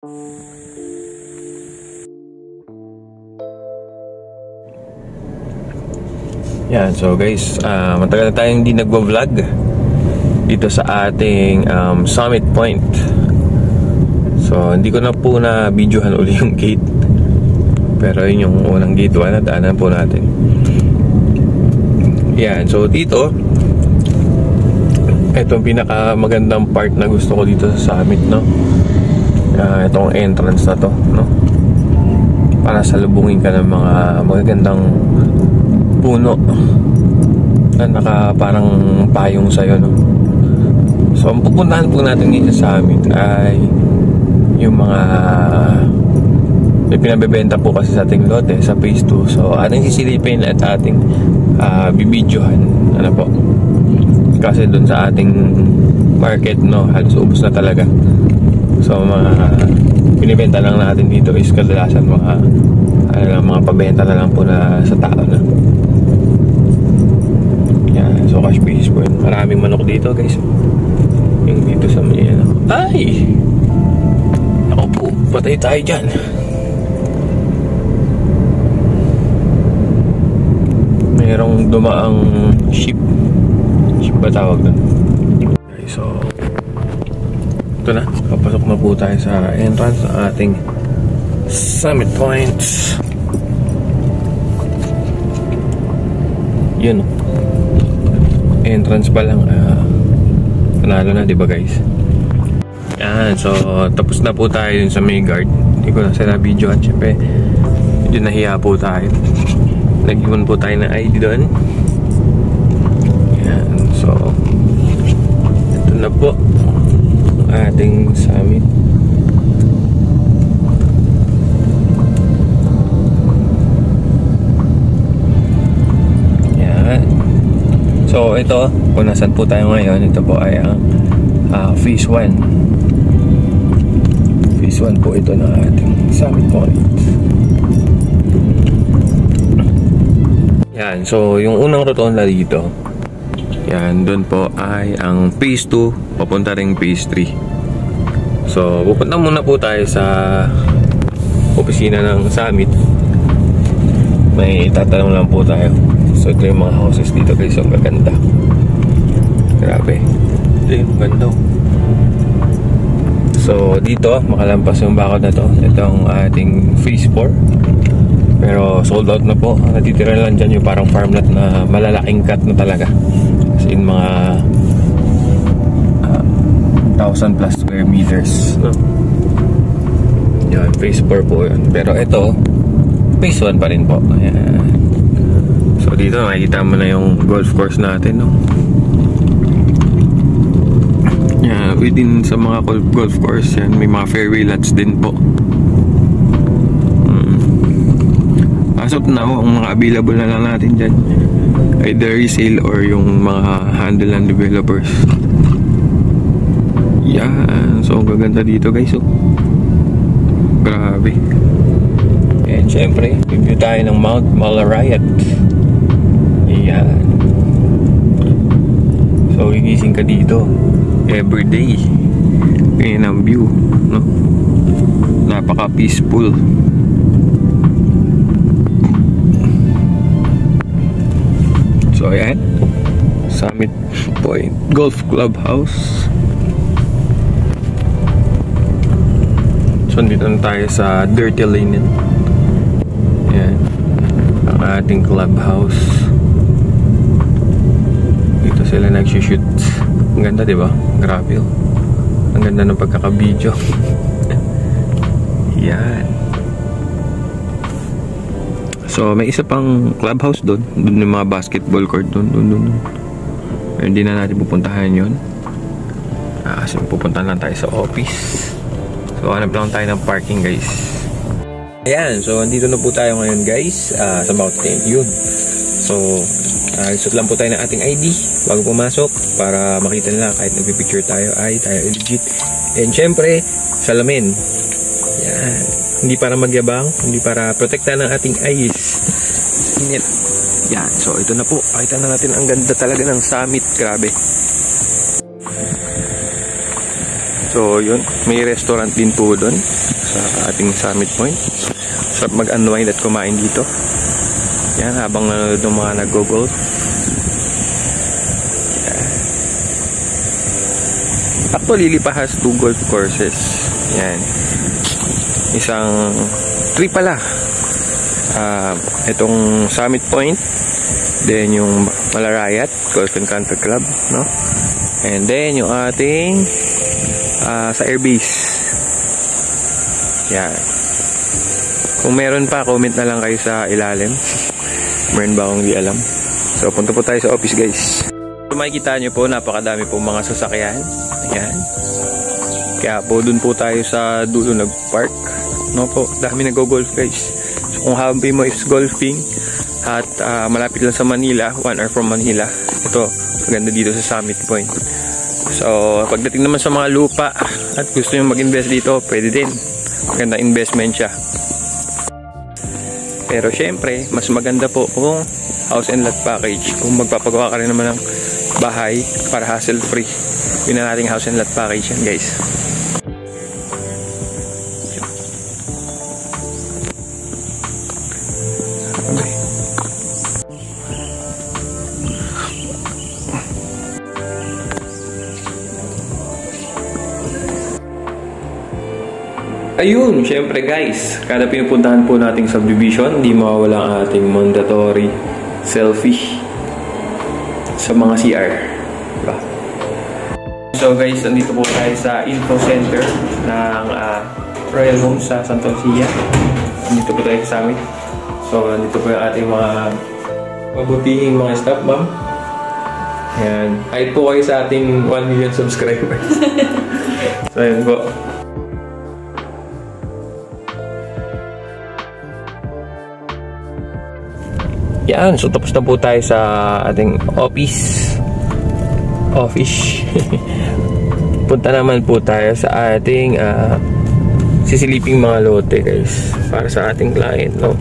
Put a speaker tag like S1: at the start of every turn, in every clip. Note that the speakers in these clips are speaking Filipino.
S1: Yan, so guys, matagal na tayong hindi nagvo-vlog dito sa ating Summit Point. So, hindi ko na po na videohan uli yung gate. Pero yun yung unang gate 1 na daanan po natin. Yan, so dito, itong pinaka magandang part na gusto ko dito sa Summit, no? Itong entrance na to, no? Para salubungin ka ng mga magagandang puno na parang payong sa'yo, no? So ang pupuntahan po natin dito sa amin ay yung mga may pinabebenta po kasi sa ating lote sa phase 2. So ating sisilipin at ating bibidyohan, ano po, kasi dun sa ating market, no, halos ubos na talaga. So mga binibenta lang natin dito is kadalasan mga pabenta na lang po na sa tao, no? So cash basis po yun. Maraming manok dito, guys. Yung dito sa may ay! Ako po, patay tayo dyan. Mayroong dumaang ship. Ship ba tawag doon? Okay, so ito na, papasok na po tayo sa entrance ng ating Summit Point. Yun, entrance pa lang, panalo na, diba guys? Yan, so tapos na po tayo dun sa may guard. Hindi ko na sila video at syempre medyo nahiya po tayo. Nag-iwan po tayo ng ID doon. Yan, so ito na po ang ating summit. So ito, kung nasan po tayo ngayon, ito po ay ang phase 1. Phase 1 po ito ng ating Summit Point. Yan, so yung unang rotonda dito, yan, doon po ay ang phase 2, papunta ring phase 3. So pupunta muna po tayo sa opisina ng Summit. May tatanong lang po tayo. So ito yung mga houses dito, guys. Ang gaganda. Grabe. Ito yung ganda. So dito, makalampas yung bakod na to. Ito ang ating phase 4. Pero sold out na po. Natitira lang dyan yung parang farmland na malalaking cut na talaga. As in mga 1,000 plus square meters, no? Yan, phase 4 po yun. Pero ito, phase 1 pa rin po. Ayan. So dito makikita mo na yung golf course natin, no? Yeah, within sa mga golf course yan, may mga fairway lots din po. As of now, ang mga available na lang natin dyan, either resale or yung mga handle and developers. Yan, so ang gaganda dito, guys, oh. Grabe. And syempre, review tayo ng Mount Malarayat. Ayan. So gigising ka dito everyday. Ganyan ang view, no? Napaka peaceful. So ayan, Summit Point Golf Clubhouse. So dito na tayo sa Dirty Linen. Ayan, ang ating clubhouse. Dito sila nag-shoot. Ang ganda, diba? Grabe, oh. Ang ganda ng pagkaka-video. Yan. So may isa pang clubhouse doon. Doon yung mga basketball court doon. Pero hindi na natin pupuntahan yun. Kasi pupuntahan lang tayo sa office. So hanap lang tayo ng parking, guys. Ayan, so andito na po tayo ngayon, guys, sa mountain. Yun. So isot lang po tayo ng ating ID bago pumasok para makita nila kahit nagpipicture tayo ay tayo legit. And syempre, salamin. Yan. Hindi para magyabang, hindi para protektahan ng ating eyes. Init. Yan, so ito na po. Pakita na natin ang ganda talaga ng summit. Grabe. So yun, may restaurant din po doon sa ating Summit Point. Sarap mag-unwind at kumain dito. Yan, habang nanonood ng mga nag-golf. Actually, Lipa has 2 golf courses. Yan. Isang 3 pala. Itong Summit Point, then yung Malarayat Golf and Country Club, no? And then yung ating sa Airbase. Yan. Kung meron pa, comment na lang kayo sa ilalim. Meron ba akong di alam? So punta po tayo sa office, guys. So, makikita nyo po, napakadami po mga sasakyan. Ayan. Kaya po dun po tayo sa dulo nag-park. No po, dami nag-golf, guys. So kung hobby mo is golfing at malapit lang sa Manila, 1 hour from Manila, ito, maganda dito sa Summit Point. So pagdating naman sa mga lupa at gusto nyo mag-invest dito, pwede din. Maganda investment siya. Pero syempre, mas maganda po kung house and lot package. Kung magpapagawa ka rin naman ng bahay para hassle free, yun na nating house and lot package yan, guys. Ayun, syempre guys, kada pinupuntahan po nating subdivision, hindi mawawala ang ating mandatory selfie sa mga CR. Diba? So guys, nandito po tayo sa info center ng Royal Homes sa Santa Lucia. Nandito po tayo sa summit. So nandito po yung ating mga mabutihing mga staff, ma'am. Ayan. Kahit po kayo sa ating 1 million subscribers. So ayan po. Yan, so tapos na po tayo sa ating office. Punta naman po tayo sa ating sisiliping mga lote, guys, para sa ating client, no?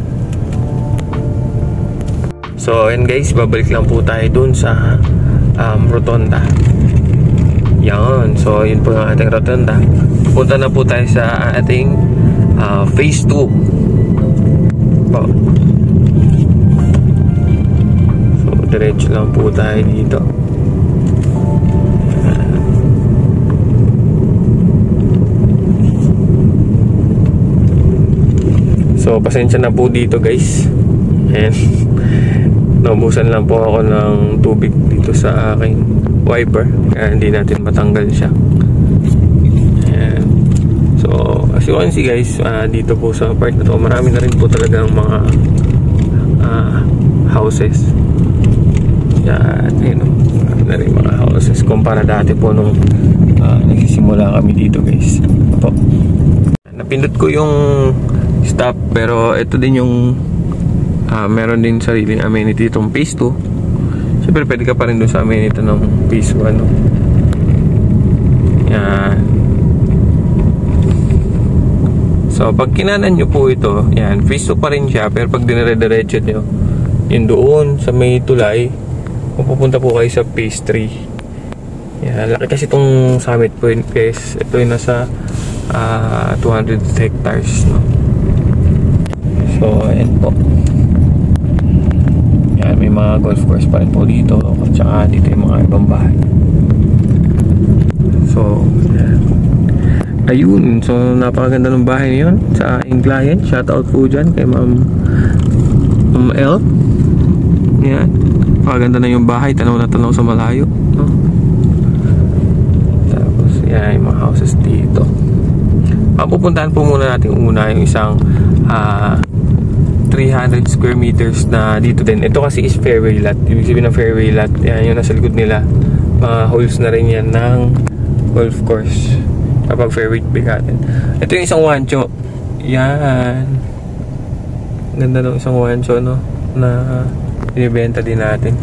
S1: So and guys, babalik lang po tayo dun sa rotonda. Yan, so yun po yung ating rotonda. Punta na po tayo sa ating phase 2 po. Diretso lang po tayo dito. So pasensya na po dito, guys. And naubusan lang po ako ng tubig dito sa aking wiper, kaya hindi natin matanggal siya. And so as you can see, guys, dito po sa park na to, marami na rin po talagang mga houses. Yan, yun, na rin mga houses kumpara dati po nung nagsisimula kami dito, guys. Ito, napindot ko yung stop, pero ito din yung meron din sariling amenity itong phase 2. Siyempre pwede ka pa rin doon sa amenity ng phase 1, no? Yan. So pag kinanan nyo po ito, yan, phase 2 pa rin siya, pero pag dinire-diretso nyo yun doon sa may tulay, pupunta po kayo sa phase 3. Yan, laki kasi itong Summit Point, guys. Ito yung nasa 200 hectares, no? So ayan po. Yan, may mga golf course pa rin po dito, at saka dito yung mga ibang bahay. So yan. Ayun, so napakaganda ng bahay niyon sa aking client. Shoutout po dyan kay Ma'am L. Yan, napakaganda na yung bahay, tanaw na tanaw sa malayo, no? Tapos yan, yung mga houses dito. Pupuntahan po muna natin una yung isang 300 square meters na dito din. Ito kasi is fairway lot. Ibig sabihin ng fairway lot, yan yung nasa likod nila. Mga holes na rin yan ng golf course kapag fairway bigatin. Ito yung isang wancho. Yan, ganda ng isang wancho, no, na binibenta din natin.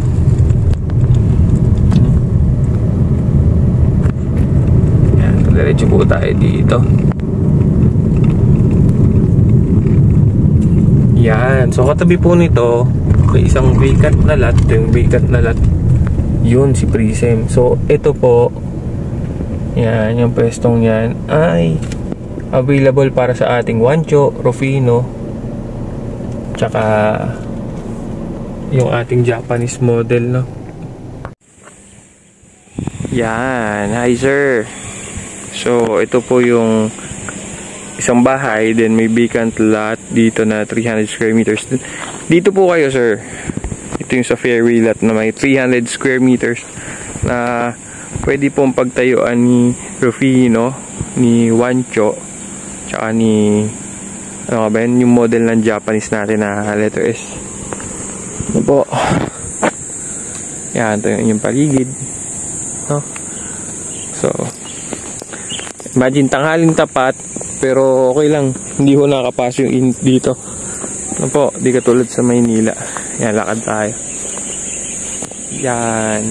S1: Yan, diretso po tayo dito. Yan, so katabi po nito may isang vacant na lot. Yung vacant na lot, yun si Prism. So ito po Yan, yung pwestong yan ay available para sa ating Wancho, Rufino, tsaka yung ating Japanese model, no? Yan, hi sir. So, ito po yung isang bahay, then may vacant lot dito na 300 square meters. Dito po kayo, sir. Ito yung sa fairway lot na may 300 square meters na pwede pong pagtayuan ni Rufino, ni Wancho, tsaka ni ano ba yun, yung model ng Japanese natin na letter S. Ito po. Yan, ito yung paligid, no? So, imagine tanghaling tapat, pero okay lang, hindi ho nakapasok yung dito. Ano po, di katulad sa Maynila. Yan, lakad tayo. Yan.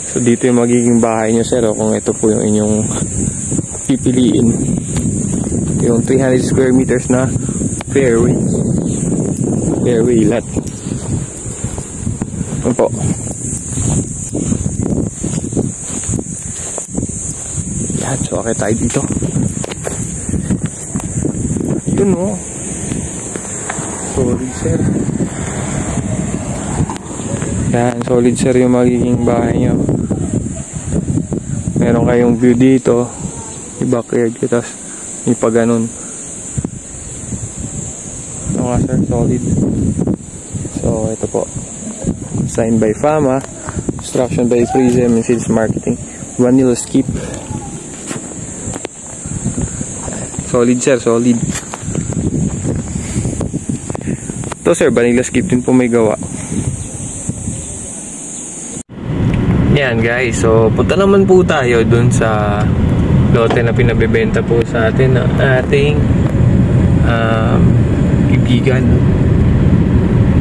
S1: So, dito yung magiging bahay nyo, sir, kung ito po yung inyong pipiliin. Yung 300 square meters na fairway lot. Ano po. Yan, so okay tayo dito. Yun o. Solid, sir. Yan, solid, sir, yung magiging bahay nyo. Meron kayong view dito, yung backyard ko, tapos yung pa ganun. Ano nga, sir, solid. So, ito po. Signed by Fama, instruction by Prism and Sales Marketing. Vanilla Skip. Solid, sir, solid. Ito, sir, Vanilla Skip din po may gawa. Yan, guys, so punta naman po tayo dun sa lote na pinabebenta po sa atin ng ating kaibigan.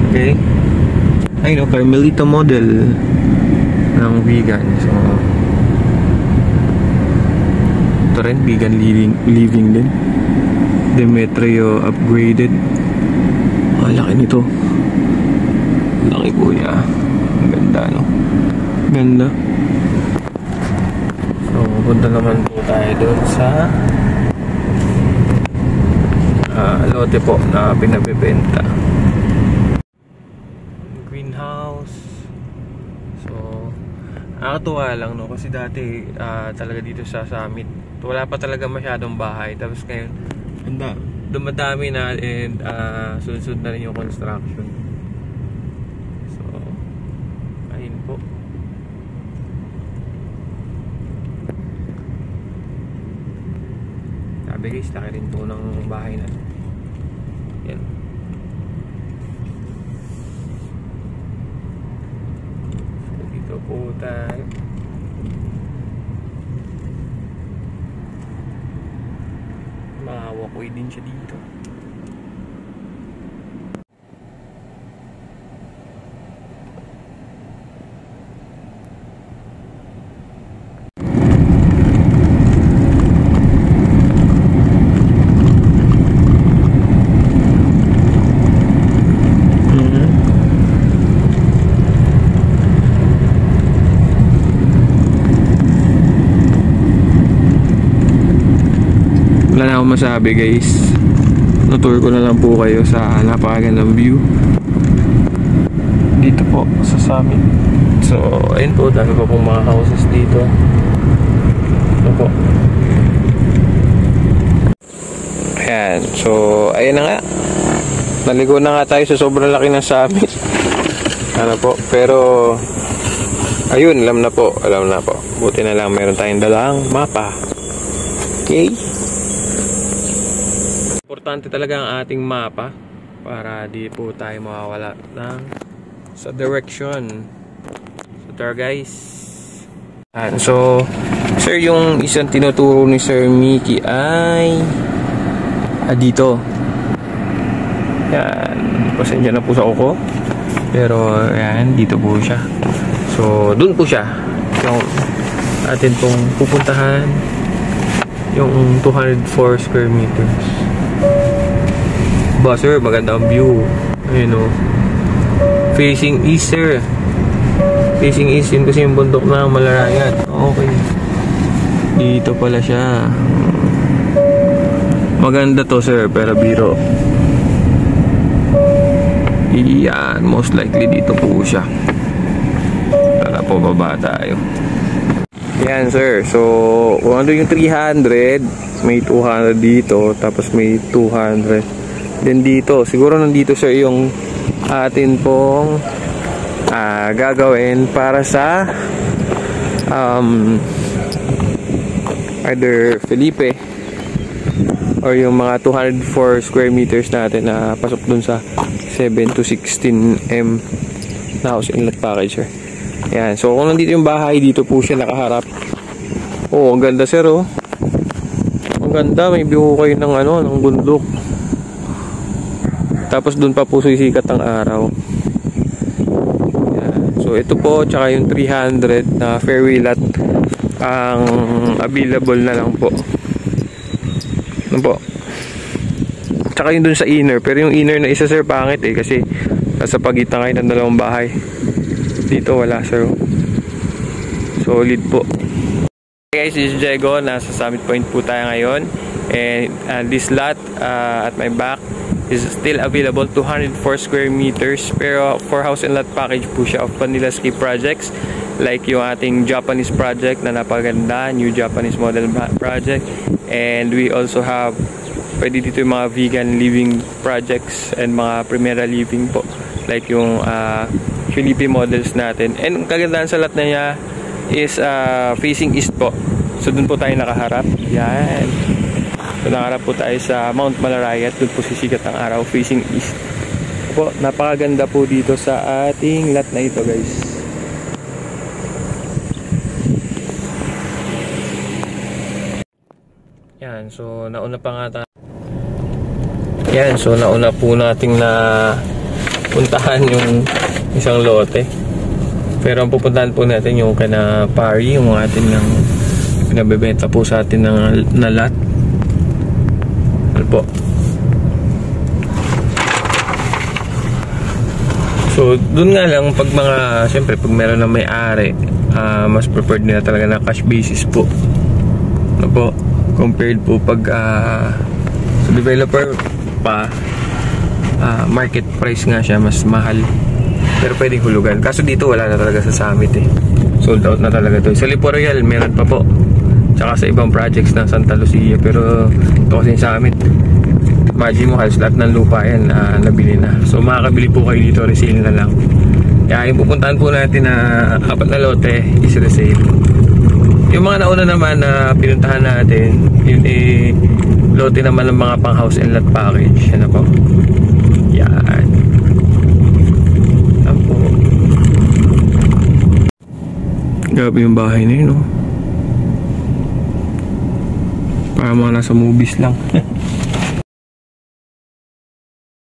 S1: Okay, ayun o, Carmelita model ng vegan. So ito rin, vegan living din. Demetrio upgraded. Laki nito, laki kuya. Ang ganda, no? Ganda. So, punta naman po tayo doon sa lote po na pinabebenta. Greenhouse. So, nakakatuwa lang, no? Kasi dati talaga dito sa Summit, wala pa talaga masyadong bahay. Tapos ngayon, dumadami na, and sunod na rin yung construction. So, ayun po. Sabi guys, laki rin po ng bahay natin. Yan. So, dito po tayo. Mga walkway din siya dito. Wala na akong masabi guys. Nutour ko na lang po kayo sa napakagandang view dito po sa Summit. So ayun po, dami pa pong mga houses dito. Ito po. Ayan, so ayun na nga, naligo na nga tayo sa sobrang laki ng Summit. Ano po, pero ayun, alam na po. Buti na lang meron tayong dalang mapa. Okay, importante talaga ang ating mapa para di po tayo mawawala sa direction. So there guys. And so sir, yung isang tinuturo ni Sir Mickey ay dito. Yan, pasensya na po sa uko, pero yan, dito po siya. So dun po siya yung atin pong pupuntahan, yung 204 square meters. Ba sir, maganda ang view. Ayun o, facing east sir. Facing east, yun kasi yung bundok na Malarayan. Okay. Dito pala siya. Maganda to sir, pero biro. Iyan, most likely dito po siya. Tara po, baba tayo. Yan sir, so kung ano yung 300, may 200 dito, tapos may 200 din dito. Siguro nandito sir yung atin pong gagawin para sa either Felipe or yung mga 204 square meters natin na pasok dun sa 7 to 16M na house inlet package sir. Yan. So kung nandito yung bahay, dito po siya nakaharap. Oh, ang ganda sir oh. Ang ganda, may view kayo ng ng bundok. Tapos doon pa po sisikat ang araw. Yan. So ito po, tsaka yung 300 na fairway lot ang available na lang po. Ano po? Tsaka yung dun sa inner, pero yung inner na isa sir pangit kasi nasa pagitan kayo ng dalawang bahay. Dito wala sir. Solid po. Hey guys, this is Diego. Nasa Summit Point po tayo ngayon. And this lot at my back is still available, 204 square meters. Pero for house and lot package po siya of Vanilla Escape projects. Like yung ating Japanese project na napaganda, new Japanese model project. And we also have, pwede dito yung mga vegan living projects and mga Primera living po. Like yung Felipe models natin. And kagandahan sa lot na niya is facing east po. So dun po tayo nakaharap. Yan. So nakaharap po tayo sa Mount Malarayat. Dun po sisikat ang araw facing east. Po, napakaganda po dito sa ating lot na ito guys. Yan. So nauna pa nga tayo. Yan. So nauna po nating na puntahan yung isang lote. Pero ang pupuntahan po natin yung kana pari, yung atin ng pinabebenta po sa atin na lot. Ano po? So dun nga lang pag mga, siyempre pag meron na may-ari, mas preferred nila talaga na cash basis po. Ano po? Compared po pag sa developer pa, market price nga siya, mas mahal. Pero pwedeng hulugan. Kaso dito wala na talaga sa Summit Sold out na talaga to. Sa Lipo Royal meron pa po. Tsaka sa ibang projects ng Santa Lucia. Pero ito kasi sa Summit, imagine mo halos lahat ng lupa yan nabili na. So makakabili po kayo dito, resale na lang. Kaya yung pupuntahan po natin na 4 na lote is resale. Yung mga nauna naman na pinuntahan natin, yun lote naman ng mga pang house and lot package. Ano po? Yan. Grabe yung bahay na yun, no? Para mga nasa movies lang.